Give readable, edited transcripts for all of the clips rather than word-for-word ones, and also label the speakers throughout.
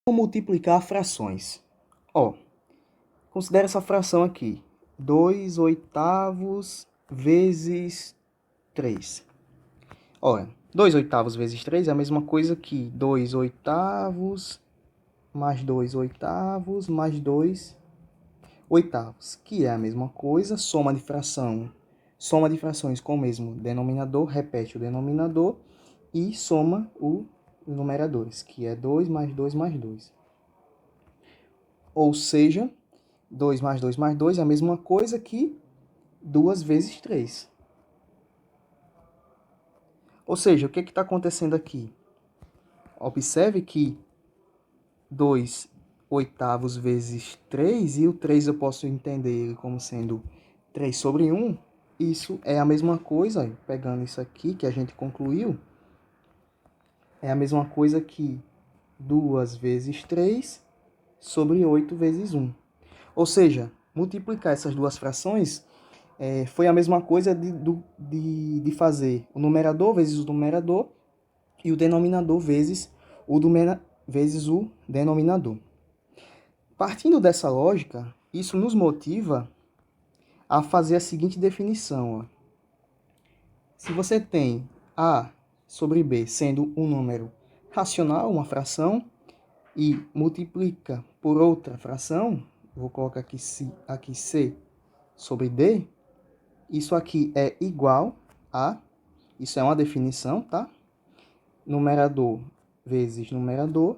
Speaker 1: Como multiplicar frações? Ó, considera essa fração aqui. 2/8 vezes 3. Olha, 2/8 vezes 3 é a mesma coisa que 2/8 mais 2/8 mais 2/8, que é a mesma coisa, soma de frações com o mesmo denominador, repete o denominador e soma os numeradores, que é 2 mais 2 mais 2. Ou seja, 2 mais 2 mais 2 é a mesma coisa que 2 vezes 3. Ou seja, o que está acontecendo aqui? Observe que 2/8 vezes 3, e o 3 eu posso entender como sendo 3/1. Isso é a mesma coisa, pegando isso aqui que a gente concluiu, é a mesma coisa que 2 vezes 3 sobre 8 vezes 1. Ou seja, multiplicar essas duas frações foi a mesma coisa de fazer o numerador vezes o numerador e o denominador vezes o denominador. Partindo dessa lógica, isso nos motiva a fazer a seguinte definição. Ó. Se você tem A sobre B sendo um número racional, uma fração, e multiplica por outra fração, vou colocar aqui C sobre D, isso aqui é igual a, isso é uma definição, tá? Numerador vezes numerador,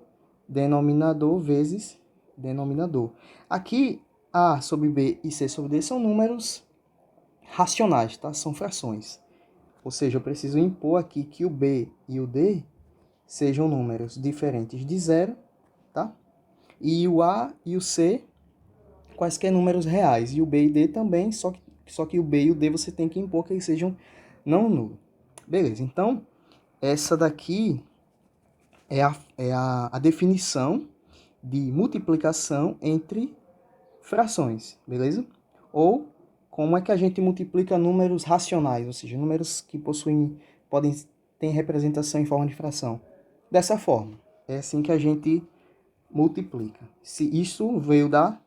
Speaker 1: denominador vezes denominador. Aqui, A sobre B e C sobre D são números racionais, tá? São frações. Ou seja, eu preciso impor aqui que o B e o D sejam números diferentes de zero, tá? E o A e o C, quaisquer números reais. E o B e D também, só que o B e o D você tem que impor que eles sejam não nulos. Beleza, então, essa daqui é a definição de multiplicação entre frações, beleza? Ou como é que a gente multiplica números racionais, ou seja, números que têm representação em forma de fração. Dessa forma, é assim que a gente multiplica. Se isso veio da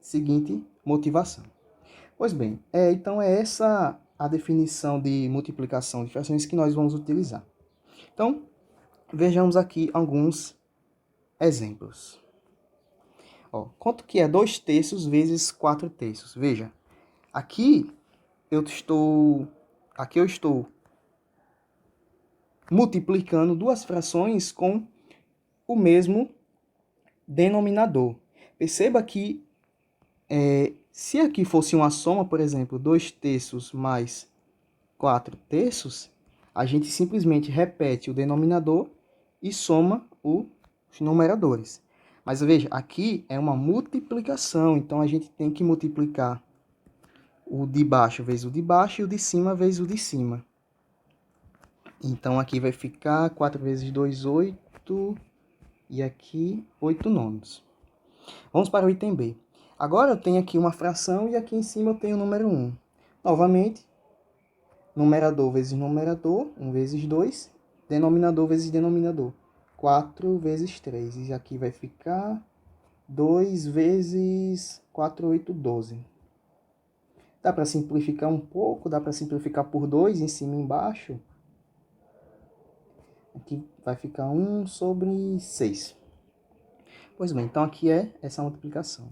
Speaker 1: seguinte motivação. Pois bem, então é essa a definição de multiplicação de frações que nós vamos utilizar. Então, vejamos aqui alguns exemplos. Ó, quanto que é 2/3 vezes 4/3? Veja, aqui eu estou multiplicando duas frações com o mesmo denominador. Perceba que se aqui fosse uma soma, por exemplo, 2/3 mais 4/3, a gente simplesmente repete o denominador e soma os numeradores. Mas veja, aqui é uma multiplicação, então a gente tem que multiplicar o de baixo vezes o de baixo e o de cima vezes o de cima. Então aqui vai ficar 4 vezes 2, 8, e aqui 8 nonos. Vamos para o item B. Agora eu tenho aqui uma fração e aqui em cima eu tenho o número 1. Novamente, numerador vezes numerador, 1 vezes 2, denominador vezes denominador, 4 vezes 3. E aqui vai ficar 2 vezes 4, 8, 12. Dá para simplificar um pouco, dá para simplificar por 2 em cima e embaixo. Aqui vai ficar 1 sobre 6. Pois bem, então aqui é essa multiplicação.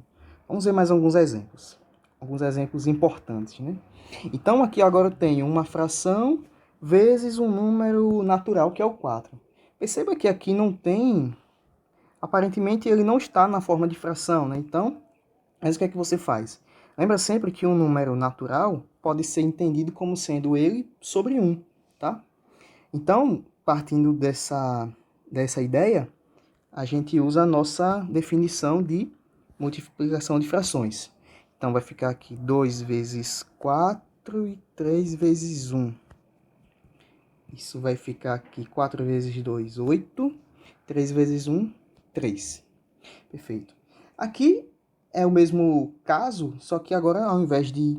Speaker 1: Vamos ver mais alguns exemplos. Alguns exemplos importantes, né? Então aqui agora eu tenho uma fração vezes um número natural, que é o 4. Perceba que aqui não tem... Aparentemente ele não está na forma de fração, né? Então, mas o que é que você faz? Lembra sempre que um número natural pode ser entendido como sendo ele sobre 1, tá? Então, partindo dessa ideia, a gente usa a nossa definição de multiplicação de frações. Então, vai ficar aqui 2 vezes 4 e 3 vezes 1. Isso vai ficar aqui 4 vezes 2, 8. 3 vezes 1, 3. Perfeito. Aqui é o mesmo caso, só que agora ao invés de...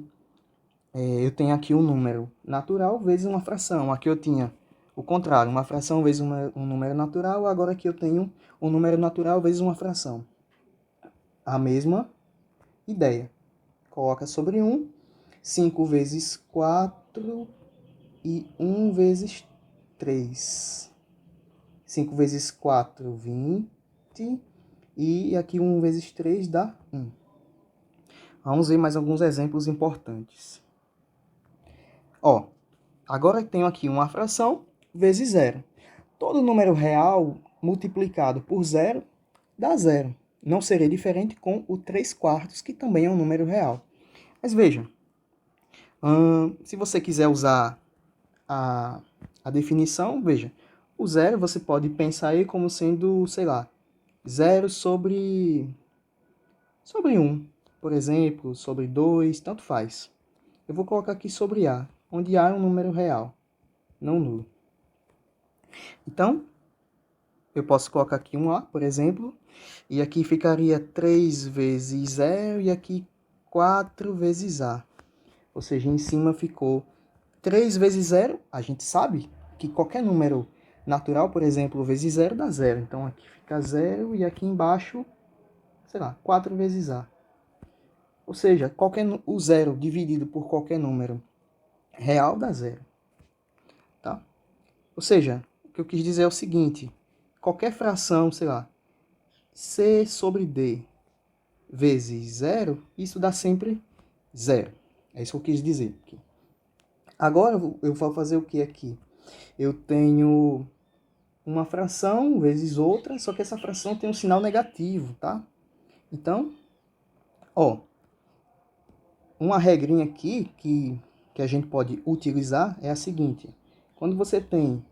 Speaker 1: eu tenho aqui um número natural vezes uma fração. Aqui eu tinha o contrário, uma fração vezes um número natural, agora aqui eu tenho um número natural vezes uma fração. A mesma ideia. Coloca sobre 1, 5 vezes 4 e 1 vezes 3. 5 vezes 4, 20. E aqui 1 vezes 3 dá 1. Vamos ver mais alguns exemplos importantes. Ó, agora eu tenho aqui uma fração vezes zero. Todo número real multiplicado por zero dá zero. Não seria diferente com o 3/4, que também é um número real. Mas veja, se você quiser usar a definição, veja, o zero você pode pensar aí como sendo, sei lá, 0 sobre 1, por exemplo, sobre 2, tanto faz. Eu vou colocar aqui sobre A, onde A é um número real, não nulo. Então, eu posso colocar aqui um A, por exemplo, e aqui ficaria 3 vezes 0 e aqui 4 vezes A. Ou seja, em cima ficou 3 vezes 0, a gente sabe que qualquer número natural, por exemplo, vezes 0 dá 0. Então aqui fica 0 e aqui embaixo, sei lá, 4 vezes A. Ou seja, o 0 dividido por qualquer número real dá 0. Tá? Ou seja, o que eu quis dizer é o seguinte, qualquer fração, sei lá, C sobre D vezes 0, isso dá sempre 0. É isso que eu quis dizer aqui. Agora eu vou fazer o que aqui? Eu tenho uma fração vezes outra, só que essa fração tem um sinal negativo, tá? Então, ó, uma regrinha aqui que a gente pode utilizar é a seguinte. Quando você tem,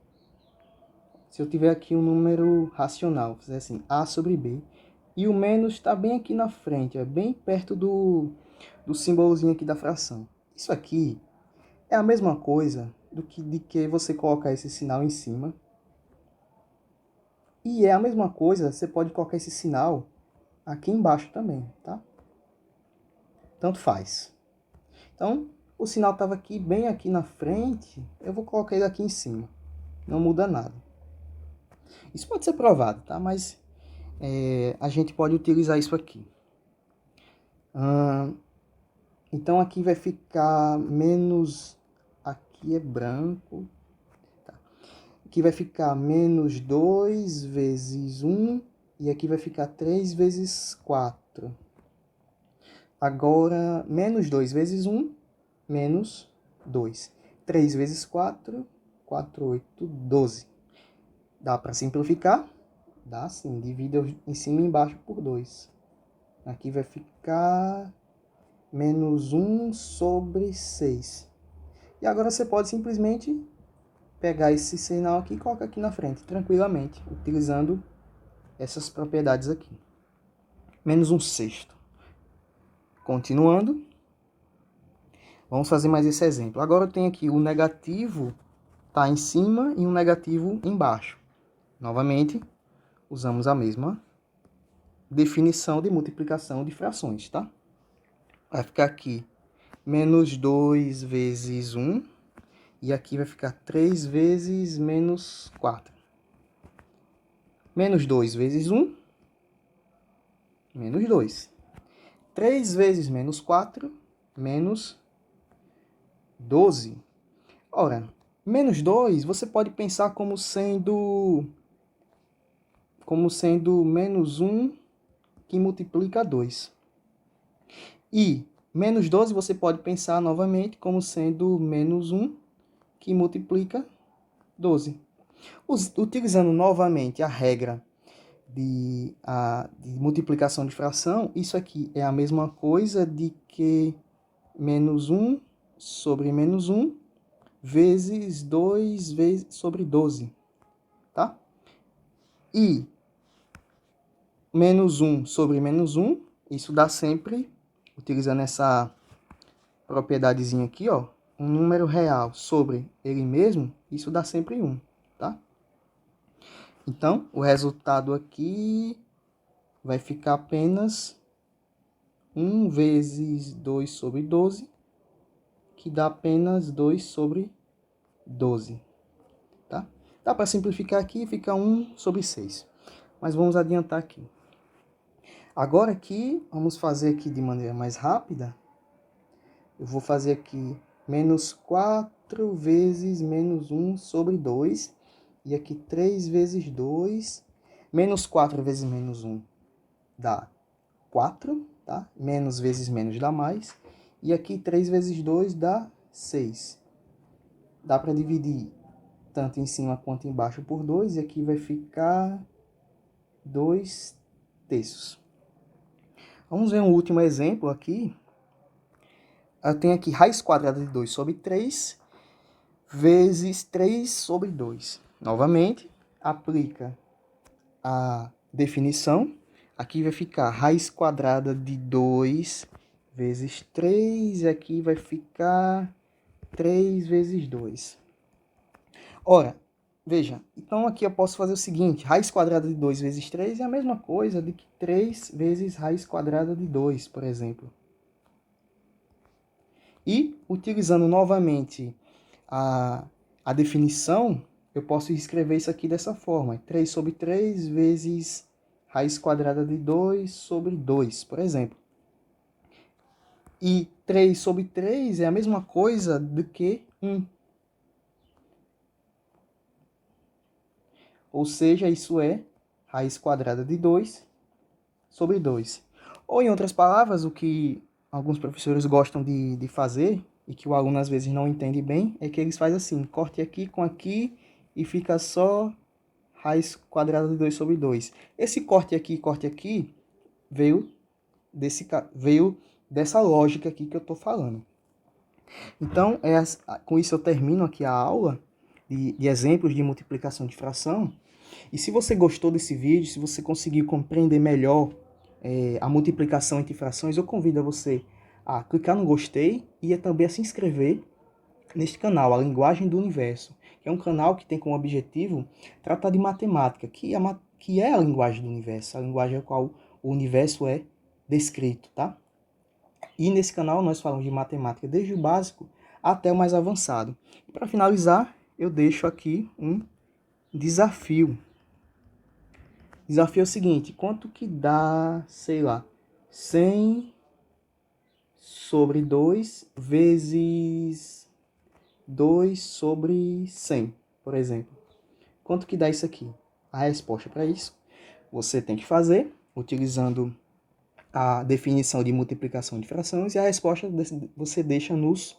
Speaker 1: se eu tiver aqui um número racional, fizer assim, A sobre B, e o menos está bem aqui na frente, é bem perto do símbolozinho aqui da fração. Isso aqui é a mesma coisa de que você colocar esse sinal em cima. E é a mesma coisa, você pode colocar esse sinal aqui embaixo também, tá? Tanto faz. Então, o sinal estava aqui, bem aqui na frente, eu vou colocar ele aqui em cima. Não muda nada. Isso pode ser provado, tá? Mas a gente pode utilizar isso aqui. Então, aqui vai ficar menos... Aqui é branco. Tá. Aqui vai ficar menos 2 vezes 1. E aqui vai ficar 3 vezes 4. Agora, menos 2 vezes 1, menos 2. 3 vezes 4, 4, 8, 12. Dá para simplificar? Dá sim. Divide em cima e embaixo por 2. Aqui vai ficar menos 1 sobre 6. E agora você pode simplesmente pegar esse sinal aqui e colocar aqui na frente, tranquilamente, utilizando essas propriedades aqui. Menos 1/6. Continuando. Vamos fazer mais esse exemplo. Agora eu tenho aqui o negativo tá em cima e um negativo embaixo. Novamente, usamos a mesma definição de multiplicação de frações, tá? Vai ficar aqui menos 2 vezes 1. E aqui vai ficar 3 vezes menos 4. Menos 2 vezes 1. Menos 2. 3 vezes menos 4. Menos 12. Ora, menos 2 você pode pensar como sendo menos 1 que multiplica 2. E menos 12 você pode pensar novamente como sendo menos 1 que multiplica 12. Utilizando novamente a regra de multiplicação de fração, isso aqui é a mesma coisa de que menos 1 sobre menos 1 vezes 2 vezes sobre 12, tá? E menos 1 sobre menos 1, isso dá sempre, utilizando essa propiedadezinha aqui, ó, um número real sobre ele mesmo, isso dá sempre 1, tá? Então, o resultado aqui vai ficar apenas 1 vezes 2 sobre 12, que dá apenas 2 sobre 12, tá? Dá para simplificar aqui, fica 1 sobre 6. Mas vamos adiantar aqui. Agora aqui, vamos fazer aqui de maneira mais rápida. Eu vou fazer aqui menos 4 vezes menos 1 sobre 2. E aqui 3 vezes 2. Menos 4 vezes menos 1 dá 4, tá? Menos vezes menos dá mais. E aqui 3 vezes 2 dá 6. Dá para dividir tanto em cima quanto embaixo por 2. E aqui vai ficar 2 terços. Vamos ver um último exemplo aqui. Eu tenho aqui raiz quadrada de 2 sobre 3 vezes 3 sobre 2. Novamente, aplica a definição. Aqui vai ficar raiz quadrada de 2 vezes 3. E aqui vai ficar 3 vezes 2. Ora, veja, então aqui eu posso fazer o seguinte. Raiz quadrada de 2 vezes 3 é a mesma coisa do que 3 vezes raiz quadrada de 2, por exemplo. E, utilizando novamente a definição, eu posso escrever isso aqui dessa forma. 3 sobre 3 vezes raiz quadrada de 2 sobre 2, por exemplo. E 3 sobre 3 é a mesma coisa do que 1. Ou seja, isso é raiz quadrada de 2 sobre 2. Ou, em outras palavras, o que alguns professores gostam de fazer, e que o aluno às vezes não entende bem, é que eles fazem assim, corte aqui com aqui, e fica só raiz quadrada de 2 sobre 2. Esse corte aqui, veio dessa lógica aqui que eu estou falando. Então, com isso eu termino aqui a aula de exemplos de multiplicação de fração. E se você gostou desse vídeo, se você conseguiu compreender melhor a multiplicação entre frações, eu convido você a clicar no gostei e também a se inscrever neste canal, A Linguagem do Universo, que é um canal que tem como objetivo tratar de matemática, que é a linguagem do universo, a linguagem a qual o universo é descrito, tá? E nesse canal nós falamos de matemática desde o básico até o mais avançado. E para finalizar, eu deixo aqui um desafio. O desafio é o seguinte: quanto que dá, sei lá, 100 sobre 2 vezes 2 sobre 100, por exemplo. Quanto que dá isso aqui? A resposta para isso você tem que fazer utilizando a definição de multiplicação de frações, e a resposta você deixa nos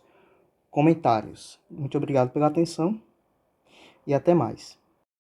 Speaker 1: comentários. Muito obrigado pela atenção e até mais.